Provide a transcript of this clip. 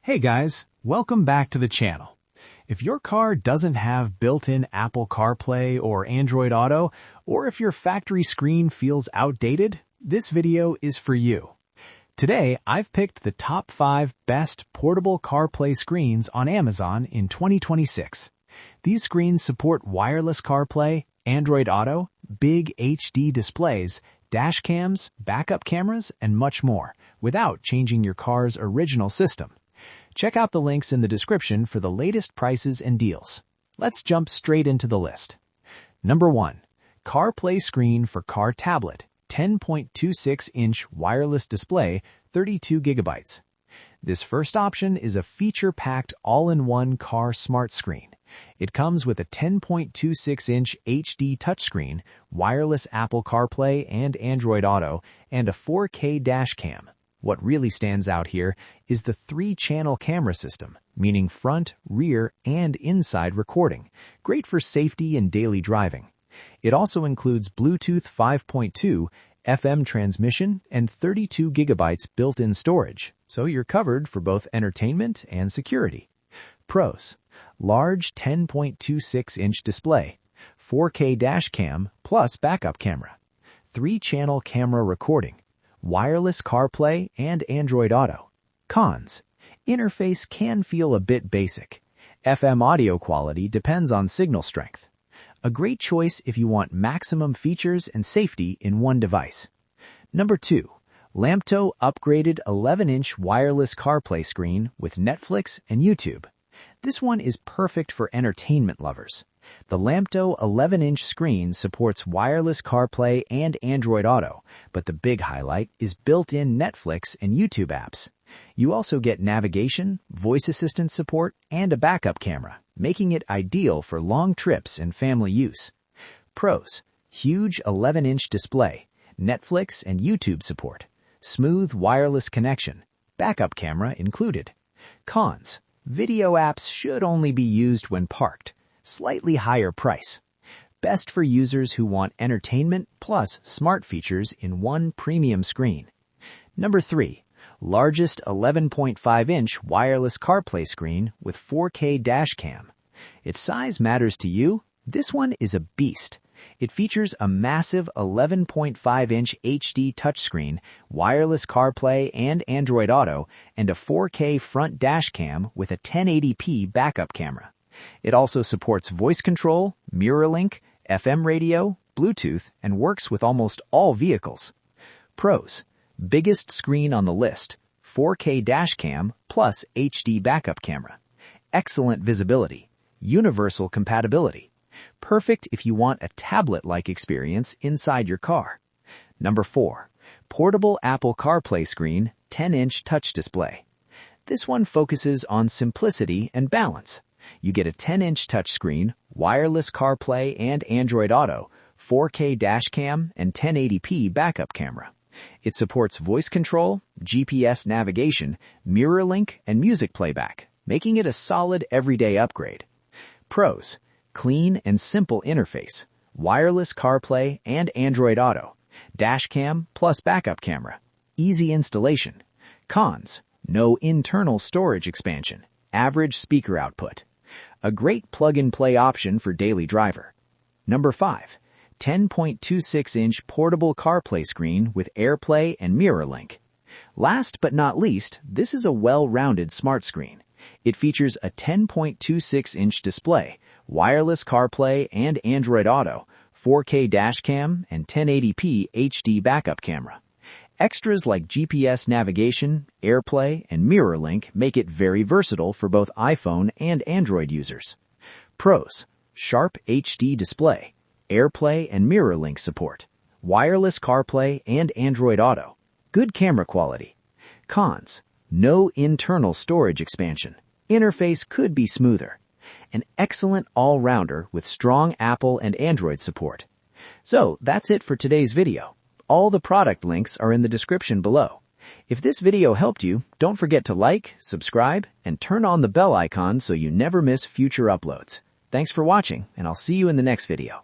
Hey guys, welcome back to the channel. If your car doesn't have built-in Apple CarPlay or Android Auto, or if your factory screen feels outdated, this video is for you. Today, I've picked the top 5 best portable CarPlay screens on Amazon in 2026. These screens support wireless CarPlay, Android Auto, big HD displays, dash cams, backup cameras, and much more, without changing your car's original system. Check out the links in the description for the latest prices and deals. Let's jump straight into the list. Number 1. CarPlay Screen for Car Tablet, 10.26-inch wireless display, 32 gigabytes. This first option is a feature-packed all-in-one car smart screen. It comes with a 10.26-inch HD touchscreen, wireless Apple CarPlay and Android Auto, and a 4K dash cam. What really stands out here is the 3-channel camera system, meaning front, rear, and inside recording, great for safety and daily driving. It also includes Bluetooth 5.2, FM transmission, and 32 gigabytes built-in storage, so you're covered for both entertainment and security. Pros: large 10.26-inch display, 4K dash cam plus backup camera, 3-channel camera recording, wireless CarPlay and Android Auto. Cons: interface can feel a bit basic. FM audio quality depends on signal strength. A great choice if you want maximum features and safety in one device. Number 2. LAMTTO upgraded 11-inch wireless CarPlay screen with Netflix and YouTube. This one is perfect for entertainment lovers. The LAMTTO 11-inch screen supports wireless CarPlay and Android Auto, but the big highlight is built-in Netflix and YouTube apps. You also get navigation, voice assistant support, and a backup camera, making it ideal for long trips and family use. Pros: huge 11-inch display, Netflix and YouTube support, smooth wireless connection, backup camera included. Cons: video apps should only be used when parked. Slightly higher price. Best for users who want entertainment plus smart features in one premium screen. Number 3. Largest 11.5-inch wireless CarPlay screen with 4K dash cam. Its size matters to you? This one is a beast. It features a massive 11.5-inch HD touchscreen, wireless CarPlay and Android Auto, and a 4K front dash cam with a 1080p backup camera. It also supports voice control, mirror link, FM radio, Bluetooth, and works with almost all vehicles. Pros: biggest screen on the list, 4K dash cam plus HD backup camera. Excellent visibility. Universal compatibility. Perfect if you want a tablet-like experience inside your car. Number 4. Portable Apple CarPlay Screen, 10-inch touch display. This one focuses on simplicity and balance. You get a 10-inch touchscreen, wireless CarPlay and Android Auto, 4K dash cam, and 1080p backup camera. It supports voice control, GPS navigation, mirror link, and music playback, making it a solid everyday upgrade. Pros: clean and simple interface, wireless CarPlay and Android Auto, dash cam plus backup camera, easy installation. Cons: no internal storage expansion, average speaker output. A great plug-and-play option for daily driver. Number 5. 10.26-inch portable CarPlay screen with AirPlay and mirror link. Last but not least, this is a well-rounded smart screen. It features a 10.26-inch display, wireless CarPlay and Android Auto, 4K dash cam, and 1080p HD backup camera. Extras like GPS navigation, AirPlay, and mirror link make it very versatile for both iPhone and Android users. Pros: sharp HD display, AirPlay and mirror link support, wireless CarPlay and Android Auto, good camera quality. Cons: no internal storage expansion. Interface could be smoother. An excellent all-rounder with strong Apple and Android support. So that's it for today's video. All the product links are in the description below. If this video helped you, don't forget to like, subscribe, and turn on the bell icon so you never miss future uploads. Thanks for watching, and I'll see you in the next video.